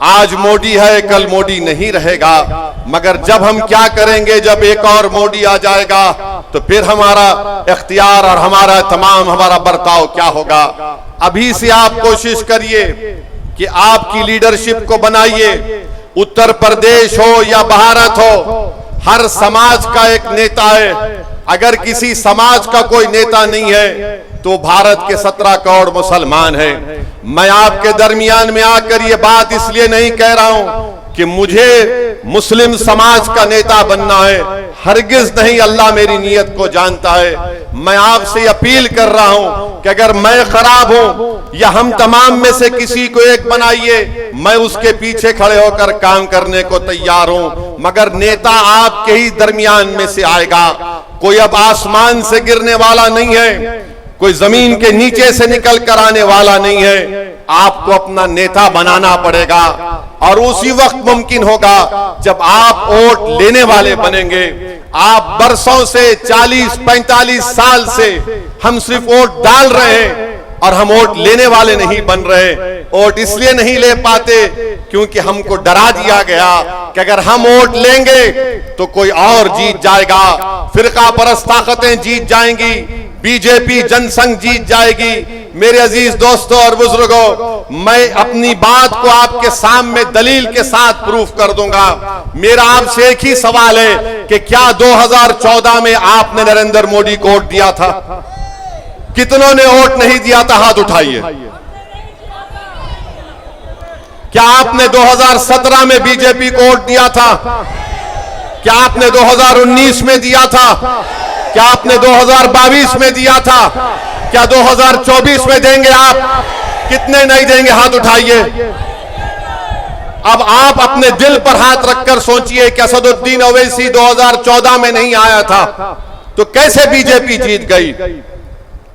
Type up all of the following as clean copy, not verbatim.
आज मोदी है, कल मोदी नहीं रहेगा, मगर जब हम क्या करेंगे, जब एक और मोदी आ जाएगा तो फिर हमारा इख्तियार और हमारा बर्ताव क्या होगा। अभी से आप कोशिश करिए कि आपकी लीडरशिप को बनाइए। उत्तर प्रदेश हो या भारत हो, हर समाज का एक नेता है। अगर किसी समाज का कोई नेता नहीं है तो भारत के 17 करोड़ मुसलमान हैं। मैं आपके दरमियान में आकर ये बात इसलिए नहीं कह रहा हूं कि मुझे मुस्लिम समाज का नेता बनना है, हरगिज नहीं। अल्लाह मेरी नीयत को जानता है। मैं आपसे अपील कर रहा हूं कि अगर मैं खराब हूं या हम तमाम में से किसी को एक बनाइए, मैं उसके पीछे खड़े होकर काम करने को तैयार हूं, मगर नेता आपके ही दरमियान में से आएगा। कोई अब आसमान से गिरने वाला नहीं है, कोई जमीन के नीचे से निकल कर आने वाला नहीं है। आपको अपना नेता बनाना पड़ेगा और उसी वक्त मुमकिन होगा जब आप वोट लेने वाले बनेंगे। आप बरसों से 40-45 साल से हम सिर्फ वोट डाल रहे हैं और हम वोट लेने वाले नहीं बन रहे। वोट इसलिए नहीं ले पाते क्योंकि हमको डरा दिया गया कि अगर हम वोट लेंगे तो कोई और जीत जाएगा, फिरका परस्त ताकतें जीत जाएंगी, बीजेपी जनसंघ जीत जाएगी। मेरे अजीज दोस्तों और बुजुर्गों, मैं अपनी बात को आपके सामने दलील के साथ प्रूफ कर दूंगा। मेरा आपसे एक ही सवाल है कि क्या 2014 में आपने नरेंद्र मोदी को वोट दिया था? कितनों ने वोट नहीं दिया था? हाथ उठाइए। क्या आपने 2017 में बीजेपी को वोट दिया था? क्या आपने 2019 में दिया था? क्या आपने 2022 में दिया था? क्या 2024 में देंगे आप? कितने नहीं देंगे? हाथ उठाइए। अब आप अपने दिल पर हाथ रखकर सोचिए कि असदुद्दीन ओवैसी 2014 में नहीं आया था तो कैसे बीजेपी जीत गई?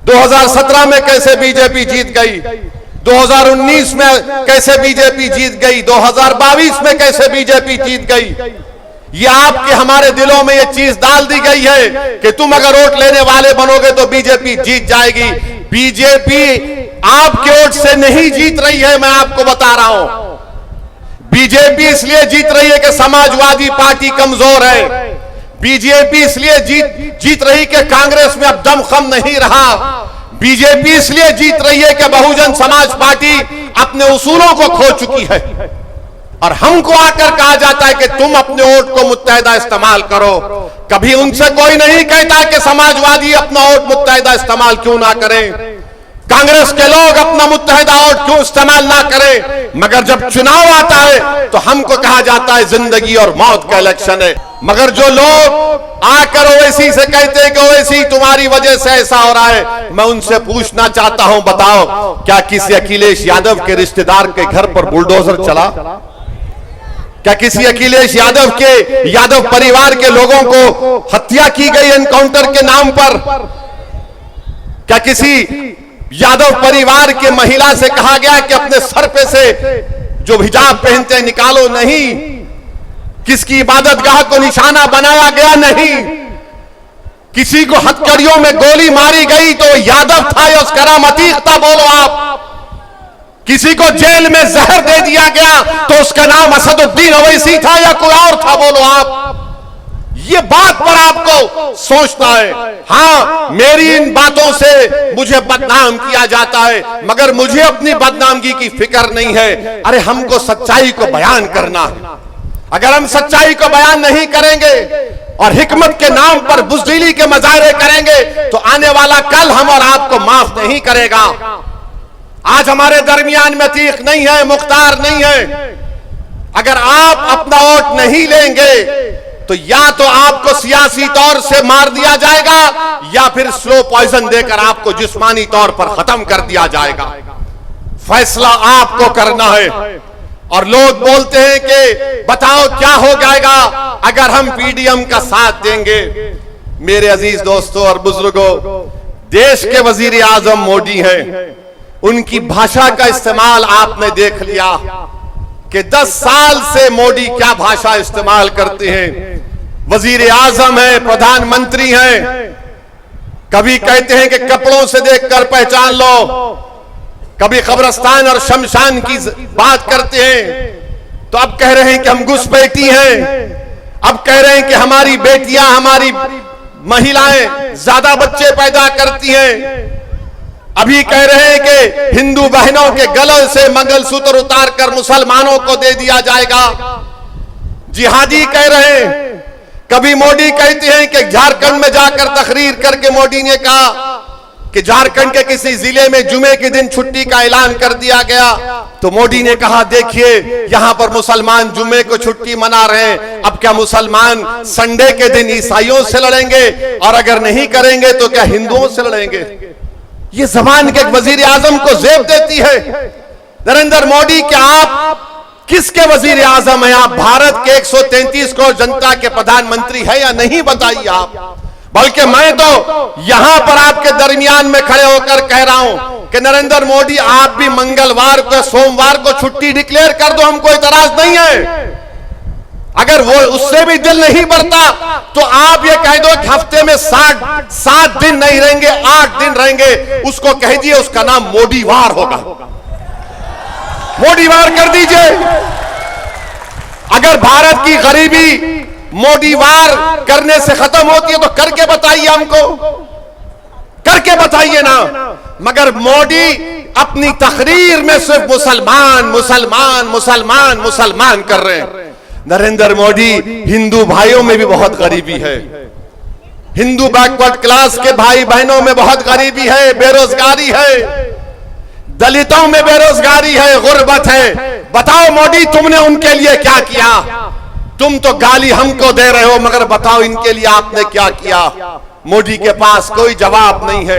2017 में कैसे बीजेपी जीत गई? 2019 में कैसे बीजेपी जीत गई? 2022 में कैसे बीजेपी जीत गई? ये आपके हमारे दिलों में ये चीज डाल दी गई है कि तुम अगर वोट लेने वाले बनोगे तो बीजेपी जीत जाएगी। बीजेपी आपके वोट से नहीं जीत रही है, मैं आपको बता रहा हूं। बीजेपी इसलिए जीत रही है कि समाजवादी पार्टी कमजोर है। बीजेपी इसलिए जीत रही कि कांग्रेस में अब दमखम नहीं रहा। बीजेपी इसलिए जीत रही है कि बहुजन समाज पार्टी अपने उसूलों को खो चुकी है। और हमको आकर कहा जाता है कि तुम अपने वोट को मुत्तहिदा इस्तेमाल करो। कभी उनसे कोई नहीं कहता कि समाजवादी अपना वोट मुत्तहिदा इस्तेमाल क्यों ना करें, कांग्रेस के लोग अपना मुत्तहिदा वोट क्यों इस्तेमाल ना करें। मगर जब चुनाव आता है तो हमको कहा जाता है जिंदगी और मौत का इलेक्शन है। मगर जो लोग आकर ओवैसी से कहते हैं कि ओवैसी तुम्हारी वजह से ऐसा हो रहा है, मैं उनसे पूछना चाहता हूं, बताओ क्या किसी अखिलेश यादव के रिश्तेदार के घर पर बुलडोजर चला? क्या किसी अखिलेश यादव के यादव परिवार के लोगों को हत्या की गई एनकाउंटर के नाम पर? क्या किसी यादव परिवार के महिला से कहा गया कि अपने सर पे से जो हिजाब पहनते निकालो? नहीं। किसकी इबादतगाह को निशाना बनाया गया? नहीं। किसी को हथकड़ियों में गोली मारी गई तो यादव था या उसका नाम अतीक था? बोलो आप। किसी को जेल में जहर दे दिया गया तो उसका नाम असदुद्दीन ओवैसी था या कोई और था? बोलो आप। ये बात पर आपको सोचना है। हाँ, मेरी इन बातों से मुझे बदनाम किया जाता है, मगर मुझे अपनी बदनामगी की फिक्र नहीं है। अरे हमको सच्चाई को बयान करना है। अगर हम सच्चाई को बयान नहीं करेंगे और हिकमत के नाम पर बुज़दिली के मजारे करेंगे तो आने वाला कल हम और आपको माफ नहीं करेगा। आज हमारे दरमियान में अतीक नहीं है, मुख्तार नहीं है। अगर आप अपना वोट नहीं लेंगे तो या तो आपको सियासी तौर से मार दिया जाएगा या फिर स्लो पॉइजन देकर आपको जिस्मानी तौर पर खत्म कर दिया जाएगा। फैसला आपको करना है। और लोग बोलते हैं कि बताओ क्या हो जाएगा अगर हम पीडीएम का साथ देंगे। मेरे अजीज दोस्तों और बुजुर्गों, देश के वजीर आजम मोदी हैं। उनकी भाषा का इस्तेमाल आपने देख लिया कि 10 साल से मोदी क्या भाषा इस्तेमाल करते हैं। वजीर आजम है, प्रधानमंत्री हैं, कभी कहते हैं कि कपड़ों से देखकर पहचान लो, कभी कब्रिस्तान और शमशान की बात करते हैं, तो अब कह रहे हैं कि हम घुसपैठी हैं, अब कह रहे हैं कि हमारी बेटियां, हमारी महिलाएं ज्यादा बच्चे पैदा करती हैं। अभी कह रहे हैं कि हिंदू बहनों के गले से मंगलसूत्र उतार कर मुसलमानों को दे दिया जाएगा। जिहादी कह रहे हैं। कभी मोदी कहते हैं कि झारखंड में जाकर तकरीर करके मोदी ने कहा कि झारखंड के किसी जिले में जुमे के दिन छुट्टी का ऐलान कर दिया गया, तो मोदी ने कहा देखिए यहां पर मुसलमान जुमे को छुट्टी मना रहे हैं, अब क्या मुसलमान संडे के दिन ईसाइयों से लड़ेंगे, और अगर नहीं करेंगे तो क्या हिंदुओं से लड़ेंगे। ये जबान के वजीर आजम को जेब देती है। नरेंद्र मोदी, क्या आप किसके वजीर आजम हैं? आप भारत के 133 करोड़ जनता के प्रधानमंत्री है या नहीं, बताइए आप। बल्कि मैं तो यहां पर आपके दरमियान में खड़े होकर कह रहा हूं कि नरेंद्र मोदी, आप भी मंगलवार को, सोमवार को छुट्टी डिक्लेयर कर दो, हमको इतराज नहीं है। अगर वो उससे भी दिल नहीं भरता तो आप ये कह दो कि हफ्ते में 7 दिन नहीं रहेंगे, 8 दिन रहेंगे, उसको कह दिए उसका नाम मोदीवार होगा। मोदीवार कर दीजिए। अगर भारत की गरीबी मोदीवार करने से खत्म होती है तो करके बताइए हमको, करके बताइए ना। मगर मोदी अपनी तकरीर में सिर्फ मुसलमान मुसलमान मुसलमान मुसलमान कर रहे हैं। नरेंद्र मोदी, हिंदू भाइयों में भी बहुत गरीबी है, हिंदू बैकवर्ड क्लास के भाई बहनों में बहुत गरीबी है, बेरोजगारी है, दलितों में बेरोजगारी है, गुर्बत है। बताओ मोदी, तुमने उनके लिए क्या किया? तुम तो गाली हमको दे रहे हो, मगर बताओ इनके लिए आपने क्या किया? मोदी के पास कोई जवाब नहीं है।